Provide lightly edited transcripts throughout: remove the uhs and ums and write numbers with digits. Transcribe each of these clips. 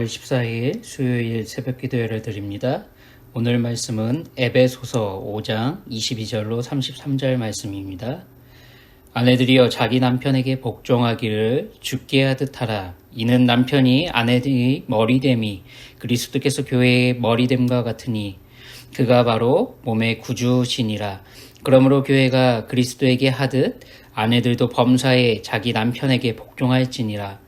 4월 14일 수요일 새벽기도회를 드립니다. 오늘 말씀은 에베소서 5장 22절로 33절 말씀입니다. 아내들이여 자기 남편에게 복종하기를 주께 하듯 하라. 이는 남편이 아내들의 머리됨이 그리스도께서 교회의 머리됨과 같으니 그가 바로 몸의 구주시니라. 그러므로 교회가 그리스도에게 하듯 아내들도 범사에 자기 남편에게 복종할지니라.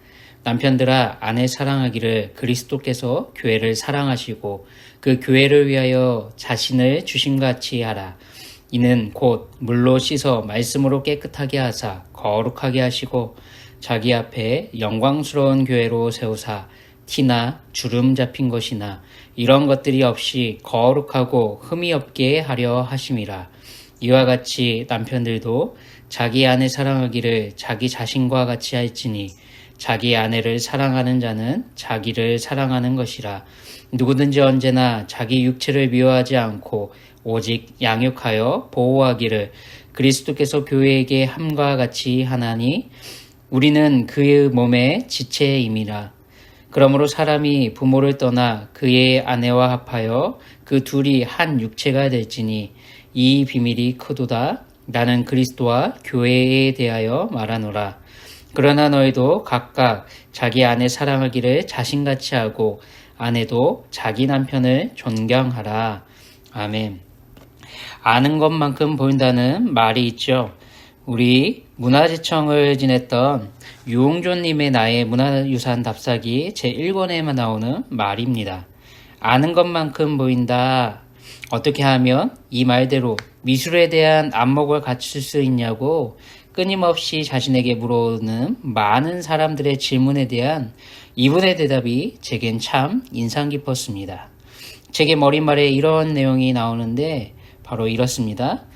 남편들아 아내 사랑하기를 그리스도께서 교회를 사랑하시고 그 교회를 위하여 자신을 주심같이 하라. 이는 곧 물로 씻어 말씀으로 깨끗하게 하사 거룩하게 하시고 자기 앞에 영광스러운 교회로 세우사 티나 주름 잡힌 것이나 이런 것들이 없이 거룩하고 흠이 없게 하려 하심이라. 이와 같이 남편들도 자기 아내 사랑하기를 자기 자신과 같이 할지니 자기 아내를 사랑하는 자는 자기를 사랑하는 것이라. 누구든지 언제나 자기 육체를 미워하지 않고 오직 양육하여 보호하기를 그리스도께서 교회에게 함과 같이 하나니 우리는 그의 몸의 지체임이라. 그러므로 사람이 부모를 떠나 그의 아내와 합하여 그 둘이 한 육체가 될지니 이 비밀이 크도다. 나는 그리스도와 교회에 대하여 말하노라. 그러나 너희도 각각 자기 아내 사랑하기를 자신같이 하고 아내도 자기 남편을 존경하라. 아멘. 아는 것만큼 보인다는 말이 있죠. 우리 문화재청을 지냈던 유홍조님의 나의 문화유산 답사기 제1권에만 나오는 말입니다. 아는 것만큼 보인다. 어떻게 하면 이 말대로 미술에 대한 안목을 갖출 수 있냐고 끊임없이 자신에게 물어오는 많은 사람들의 질문에 대한 이분의 대답이 제겐 참 인상 깊었습니다. 책의 머릿말에 이런 내용이 나오는데 바로 이렇습니다.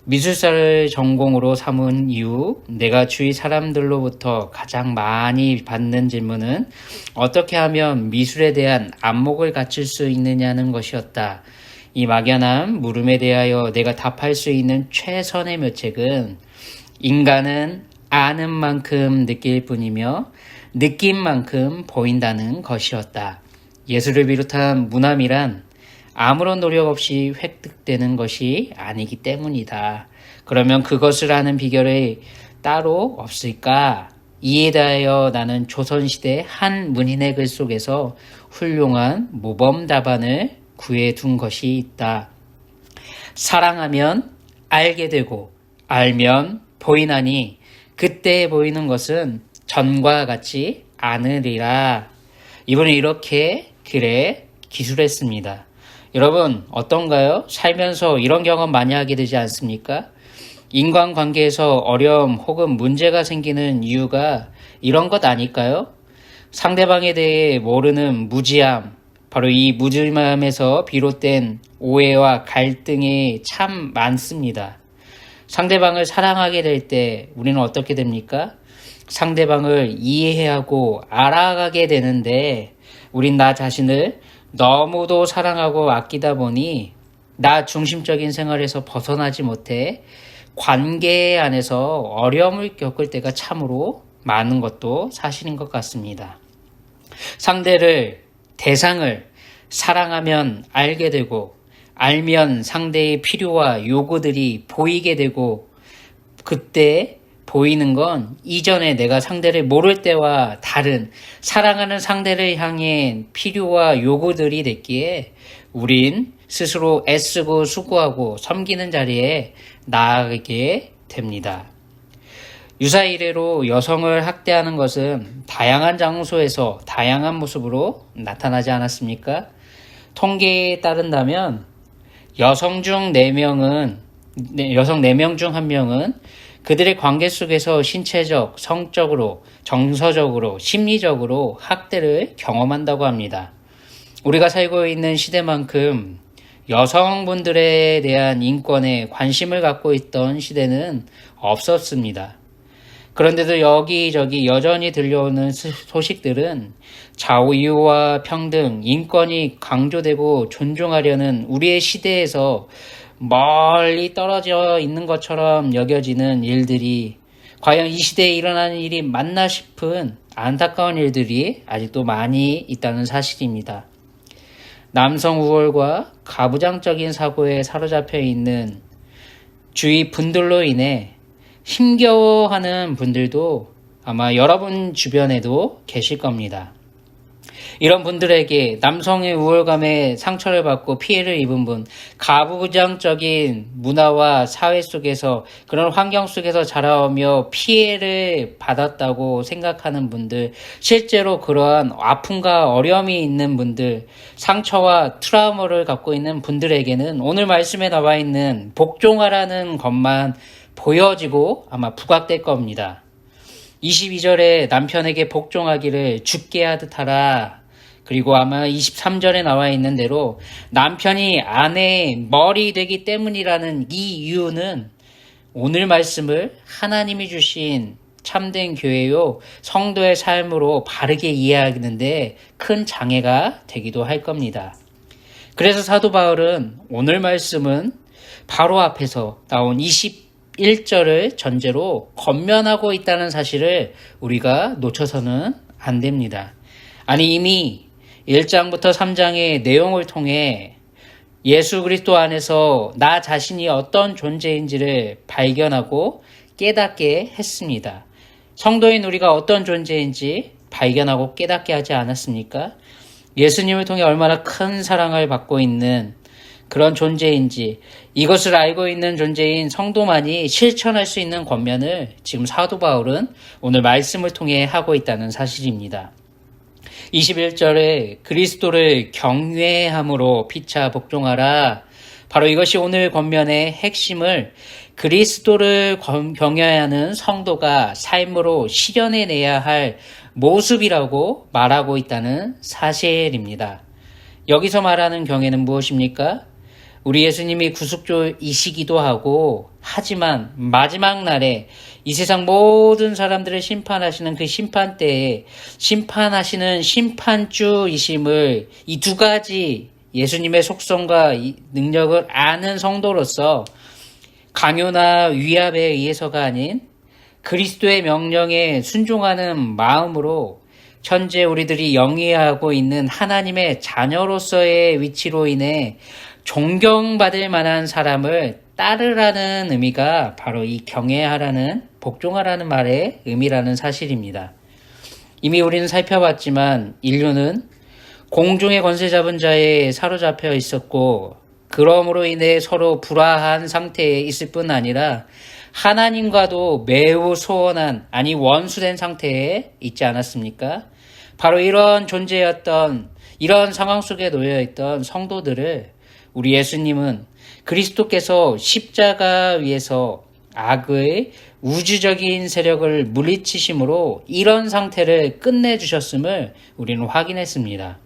미술사를 전공으로 삼은 이후 내가 주위 사람들로부터 가장 많이 받는 질문은 어떻게 하면 미술에 대한 안목을 갖출 수 있느냐는 것이었다. 이 막연한 물음에 대하여 내가 답할 수 있는 최선의 묘책은 인간은 아는 만큼 느낄 뿐이며 느낀 만큼 보인다는 것이었다. 예술을 비롯한 문화미란 아무런 노력 없이 획득되는 것이 아니기 때문이다. 그러면 그것을 아는 비결이 따로 없을까? 이에 대하여 나는 조선시대 한 문인의 글 속에서 훌륭한 모범 답안을 구해둔 것이 있다. 사랑하면 알게 되고 알면 보이나니 그때 보이는 것은 전과 같이 아느리라. 이분은 이렇게 글에 기술했습니다. 여러분 어떤가요? 살면서 이런 경험 많이 하게 되지 않습니까? 인간관계에서 어려움 혹은 문제가 생기는 이유가 이런 것 아닐까요? 상대방에 대해 모르는 무지함, 바로 이 무지함에서 비롯된 오해와 갈등이 참 많습니다. 상대방을 사랑하게 될 때 우리는 어떻게 됩니까? 상대방을 이해하고 알아가게 되는데 우린 나 자신을 너무도 사랑하고 아끼다 보니 나 중심적인 생활에서 벗어나지 못해 관계 안에서 어려움을 겪을 때가 참으로 많은 것도 사실인 것 같습니다. 상대를, 대상을 사랑하면 알게 되고 알면 상대의 필요와 요구들이 보이게 되고 그때 보이는 건 이전에 내가 상대를 모를 때와 다른 사랑하는 상대를 향해 필요와 요구들이 됐기에 우린 스스로 애쓰고 수고하고 섬기는 자리에 나아가게 됩니다. 유사 이래로 여성을 학대하는 것은 다양한 장소에서 다양한 모습으로 나타나지 않았습니까? 통계에 따른다면 여성 4명 중 1명은 그들의 관계 속에서 신체적, 성적으로, 정서적으로, 심리적으로 학대를 경험한다고 합니다. 우리가 살고 있는 시대만큼 여성분들에 대한 인권에 관심을 갖고 있던 시대는 없었습니다. 그런데도 여기저기 여전히 들려오는 소식들은 자유와 평등, 인권이 강조되고 존중하려는 우리의 시대에서 멀리 떨어져 있는 것처럼 여겨지는 일들이 과연 이 시대에 일어나는 일이 맞나 싶은 안타까운 일들이 아직도 많이 있다는 사실입니다. 남성 우월과 가부장적인 사고에 사로잡혀 있는 주위 분들로 인해 힘겨워하는 분들도 아마 여러분 주변에도 계실 겁니다. 이런 분들에게 남성의 우월감에 상처를 받고 피해를 입은 분, 가부장적인 문화와 사회 속에서 그런 환경 속에서 자라오며 피해를 받았다고 생각하는 분들, 실제로 그러한 아픔과 어려움이 있는 분들, 상처와 트라우마를 갖고 있는 분들에게는 오늘 말씀에 나와 있는 복종하라는 것만 보여지고 아마 부각될 겁니다. 22절에 남편에게 복종하기를 주께 하듯 하라. 그리고 아마 23절에 나와 있는 대로 남편이 아내의 머리 되기 때문이라는 이 이유는 오늘 말씀을 하나님이 주신 참된 교회요 성도의 삶으로 바르게 이해하는데 큰 장애가 되기도 할 겁니다. 그래서 사도 바울은 오늘 말씀은 바로 앞에서 나온 21절을 전제로 권면하고 있다는 사실을 우리가 놓쳐서는 안 됩니다. 아니 이미 1장부터 3장의 내용을 통해 예수 그리스도 안에서 나 자신이 어떤 존재인지를 발견하고 깨닫게 했습니다. 성도인 우리가 어떤 존재인지 발견하고 깨닫게 하지 않았습니까? 예수님을 통해 얼마나 큰 사랑을 받고 있는 그런 존재인지 이것을 알고 있는 존재인 성도만이 실천할 수 있는 권면을 지금 사도 바울은 오늘 말씀을 통해 하고 있다는 사실입니다. 21절에 그리스도를 경외함으로 피차 복종하라. 바로 이것이 오늘 권면의 핵심을 그리스도를 경외하는 성도가 삶으로 실현해내야 할 모습이라고 말하고 있다는 사실입니다. 여기서 말하는 경외는 무엇입니까? 우리 예수님이 구속주이시기도 하고 하지만 마지막 날에 이 세상 모든 사람들을 심판하시는 그 심판 때에 심판하시는 심판주이심을 이 두 가지 예수님의 속성과 능력을 아는 성도로서 강요나 위압에 의해서가 아닌 그리스도의 명령에 순종하는 마음으로 현재 우리들이 영위하고 있는 하나님의 자녀로서의 위치로 인해 존경받을 만한 사람을 따르라는 의미가 바로 이 경외하라는 복종하라는 말의 의미라는 사실입니다. 이미 우리는 살펴봤지만 인류는 공중의 권세 잡은 자에 사로잡혀 있었고 그러므로 인해 서로 불화한 상태에 있을 뿐 아니라 하나님과도 매우 소원한 아니 원수된 상태에 있지 않았습니까? 바로 이런 존재였던 이런 상황 속에 놓여있던 성도들을 우리 예수님은 그리스도께서 십자가 위에서 악의 우주적인 세력을 물리치심으로 이런 상태를 끝내주셨음을 우리는 확인했습니다.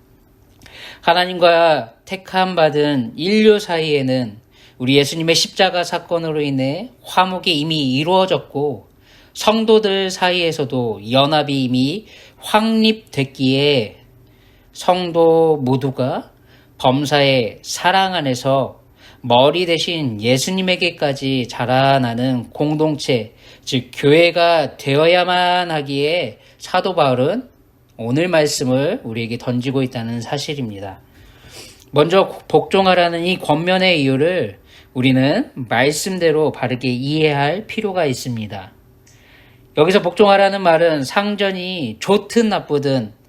하나님과 택함 받은 인류 사이에는 우리 예수님의 십자가 사건으로 인해 화목이 이미 이루어졌고 성도들 사이에서도 연합이 이미 확립됐기에 성도 모두가 범사의 사랑 안에서 머리 대신 예수님에게까지 자라나는 공동체, 즉 교회가 되어야만 하기에 사도 바울은 오늘 말씀을 우리에게 던지고 있다는 사실입니다. 먼저 복종하라는 이 권면의 이유를 우리는 말씀대로 바르게 이해할 필요가 있습니다. 여기서 복종하라는 말은 상전이 좋든 나쁘든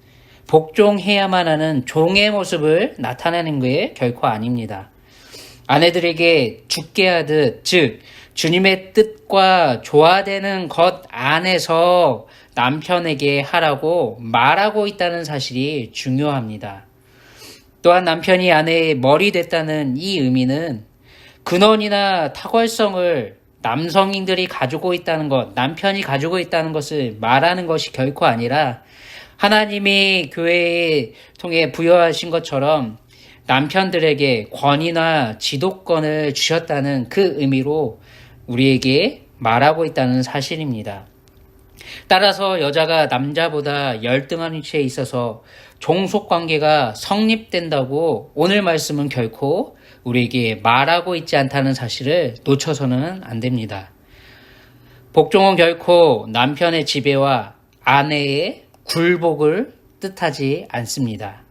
복종해야만 하는 종의 모습을 나타내는 게 결코 아닙니다. 아내들에게 죽게 하듯, 즉 주님의 뜻과 조화되는 것 안에서 남편에게 하라고 말하고 있다는 사실이 중요합니다. 또한 남편이 아내의 머리 됐다는 이 의미는 근원이나 탁월성을 남성인들이 가지고 있다는 것, 남편이 가지고 있다는 것을 말하는 것이 결코 아니라 하나님이 교회에 통해 부여하신 것처럼 남편들에게 권위나 지도권을 주셨다는 그 의미로 우리에게 말하고 있다는 사실입니다. 따라서 여자가 남자보다 열등한 위치에 있어서 종속관계가 성립된다고 오늘 말씀은 결코 우리에게 말하고 있지 않다는 사실을 놓쳐서는 안 됩니다. 복종은 결코 남편의 지배와 아내의 굴복을 뜻하지 않습니다.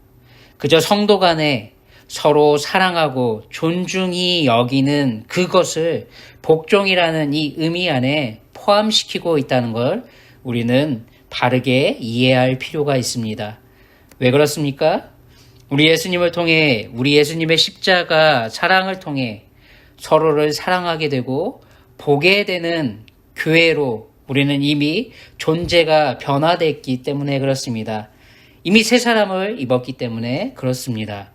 그저 성도 간에 서로 사랑하고 존중히 여기는 그것을 복종이라는 이 의미 안에 포함시키고 있다는 걸 우리는 바르게 이해할 필요가 있습니다. 왜 그렇습니까? 우리 예수님을 통해, 우리 예수님의 십자가 사랑을 통해 서로를 사랑하게 되고 보게 되는 교회로 우리는 이미 존재가 변화됐기 때문에 그렇습니다. 이미 새 사람을 입었기 때문에 그렇습니다.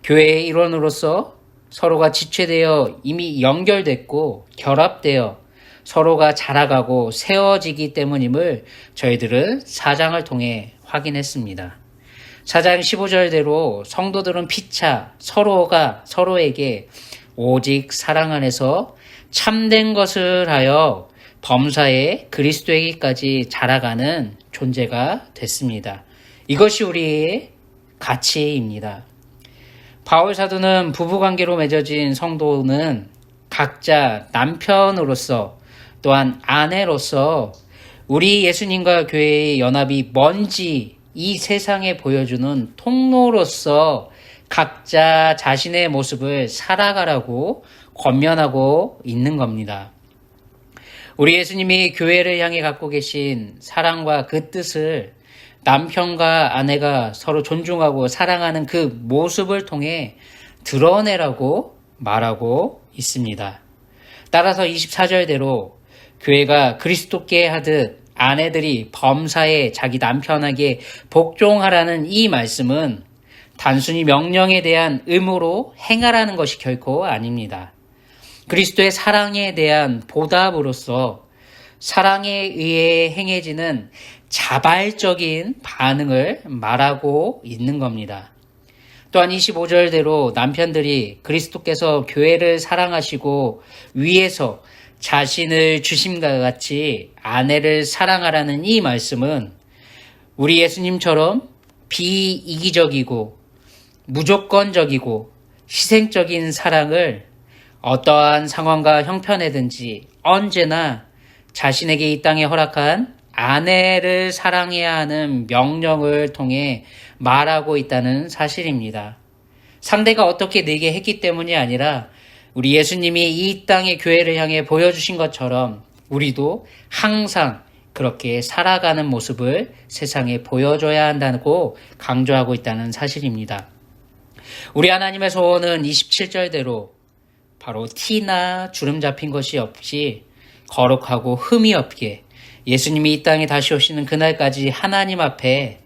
교회의 일원으로서 서로가 지체되어 이미 연결됐고 결합되어 서로가 자라가고 세워지기 때문임을 저희들은 4장을 통해 확인했습니다. 4장 15절대로 성도들은 피차 서로가 서로에게 오직 사랑 안에서 참된 것을 하여 범사에 그리스도에게까지 자라가는 존재가 됐습니다. 이것이 우리의 가치입니다. 바울 사도는 부부관계로 맺어진 성도는 각자 남편으로서 또한 아내로서 우리 예수님과 교회의 연합이 뭔지 이 세상에 보여주는 통로로서 각자 자신의 모습을 살아가라고 권면하고 있는 겁니다. 우리 예수님이 교회를 향해 갖고 계신 사랑과 그 뜻을 남편과 아내가 서로 존중하고 사랑하는 그 모습을 통해 드러내라고 말하고 있습니다. 따라서 24절대로 교회가 그리스도께 하듯 아내들이 범사에 자기 남편에게 복종하라는 이 말씀은 단순히 명령에 대한 의무로 행하라는 것이 결코 아닙니다. 그리스도의 사랑에 대한 보답으로서 사랑에 의해 행해지는 자발적인 반응을 말하고 있는 겁니다. 또한 25절대로 남편들이 그리스도께서 교회를 사랑하시고 위에서 자신을 주심과 같이 아내를 사랑하라는 이 말씀은 우리 예수님처럼 비이기적이고 무조건적이고 희생적인 사랑을 어떠한 상황과 형편에든지 언제나 자신에게 이 땅에 허락한 아내를 사랑해야 하는 명령을 통해 말하고 있다는 사실입니다. 상대가 어떻게 내게 했기 때문이 아니라 우리 예수님이 이 땅의 교회를 향해 보여주신 것처럼 우리도 항상 그렇게 살아가는 모습을 세상에 보여줘야 한다고 강조하고 있다는 사실입니다. 우리 하나님의 소원은 27절대로 바로 티나 주름 잡힌 것이 없이 거룩하고 흠이 없게 예수님이 이 땅에 다시 오시는 그날까지 하나님 앞에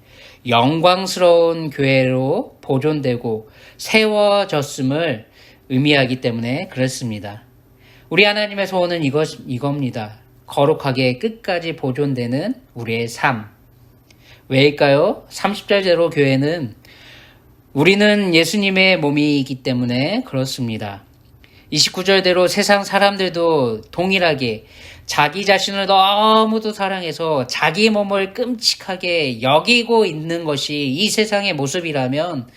영광스러운 교회로 보존되고 세워졌음을 의미하기 때문에 그렇습니다. 우리 하나님의 소원은 이겁니다. 거룩하게 끝까지 보존되는 우리의 삶. 왜일까요? 30절대로 교회는 우리는 예수님의 몸이기 때문에 그렇습니다. 29절대로 세상 사람들도 동일하게 자기 자신을 너무도 사랑해서 자기 몸을 끔찍하게 여기고 있는 것이 이 세상의 모습이라면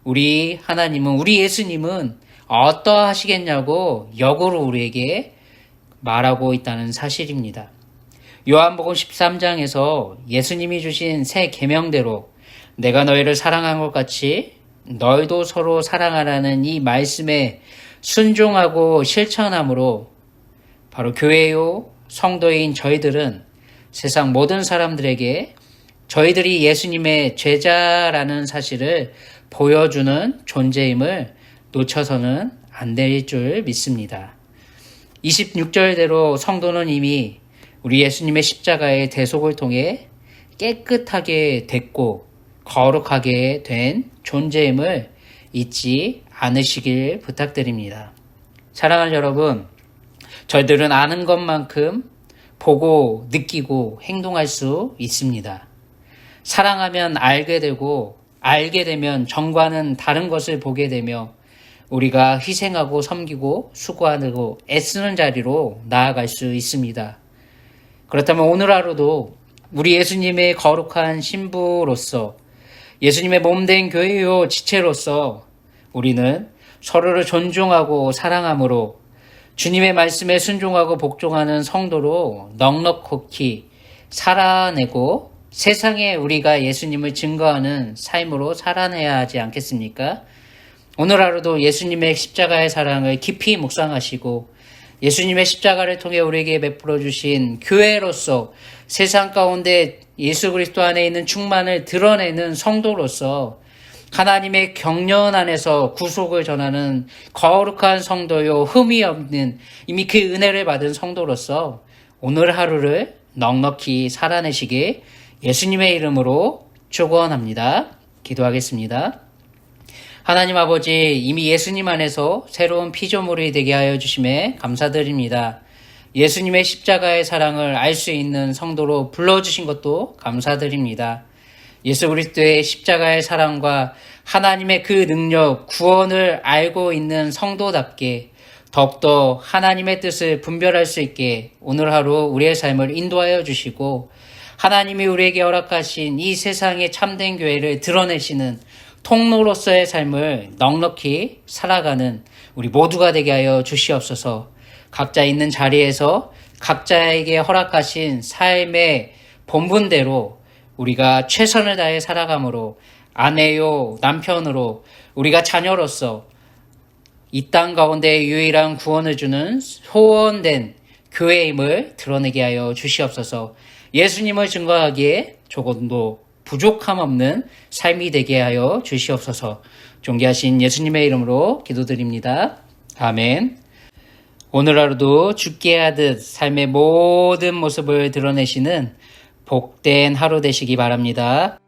우리 하나님은, 우리 예수님은 어떠하시겠냐고 역으로 우리에게 말하고 있다는 사실입니다. 요한복음 13장에서 예수님이 주신 새 계명대로 내가 너희를 사랑한 것 같이 너희도 서로 사랑하라는 이 말씀에 순종하고 실천함으로 바로 교회요 성도인 저희들은 세상 모든 사람들에게 저희들이 예수님의 제자라는 사실을 보여주는 존재임을 놓쳐서는 안 될 줄 믿습니다. 26절대로 성도는 이미 우리 예수님의 십자가의 대속을 통해 깨끗하게 됐고 거룩하게 된 존재임을 잊지 않으시길 부탁드립니다. 사랑하는 여러분, 저희들은 아는 것만큼 보고 느끼고 행동할 수 있습니다. 사랑하면 알게 되고 알게 되면 전과는 다른 것을 보게 되며 우리가 희생하고 섬기고 수고하고 애쓰는 자리로 나아갈 수 있습니다. 그렇다면 오늘 하루도 우리 예수님의 거룩한 신부로서 예수님의 몸된 교회요 지체로서 우리는 서로를 존중하고 사랑함으로 주님의 말씀에 순종하고 복종하는 성도로 넉넉히 살아내고 세상에 우리가 예수님을 증거하는 삶으로 살아내야 하지 않겠습니까? 오늘 하루도 예수님의 십자가의 사랑을 깊이 묵상하시고 예수님의 십자가를 통해 우리에게 베풀어 주신 교회로서 세상 가운데 예수 그리스도 안에 있는 충만을 드러내는 성도로서 하나님의 경륜 안에서 구속을 전하는 거룩한 성도요 흠이 없는 이미 그 은혜를 받은 성도로서 오늘 하루를 넉넉히 살아내시길 예수님의 이름으로 축원합니다. 기도하겠습니다. 하나님 아버지, 이미 예수님 안에서 새로운 피조물이 되게 하여 주심에 감사드립니다. 예수님의 십자가의 사랑을 알 수 있는 성도로 불러주신 것도 감사드립니다. 예수 그리스도의 십자가의 사랑과 하나님의 그 능력, 구원을 알고 있는 성도답게 더욱더 하나님의 뜻을 분별할 수 있게 오늘 하루 우리의 삶을 인도하여 주시고 하나님이 우리에게 허락하신 이 세상의 참된 교회를 드러내시는 통로로서의 삶을 넉넉히 살아가는 우리 모두가 되게 하여 주시옵소서. 각자 있는 자리에서 각자에게 허락하신 삶의 본분대로 우리가 최선을 다해 살아감으로 아내요 남편으로 우리가 자녀로서 이 땅 가운데 유일한 구원을 주는 소원된 교회임을 드러내게 하여 주시옵소서. 예수님을 증거하기에 조금도 부족함 없는 삶이 되게 하여 주시옵소서. 존귀하신 예수님의 이름으로 기도드립니다. 아멘. 오늘 하루도 죽게 하듯 삶의 모든 모습을 드러내시는 복된 하루 되시기 바랍니다.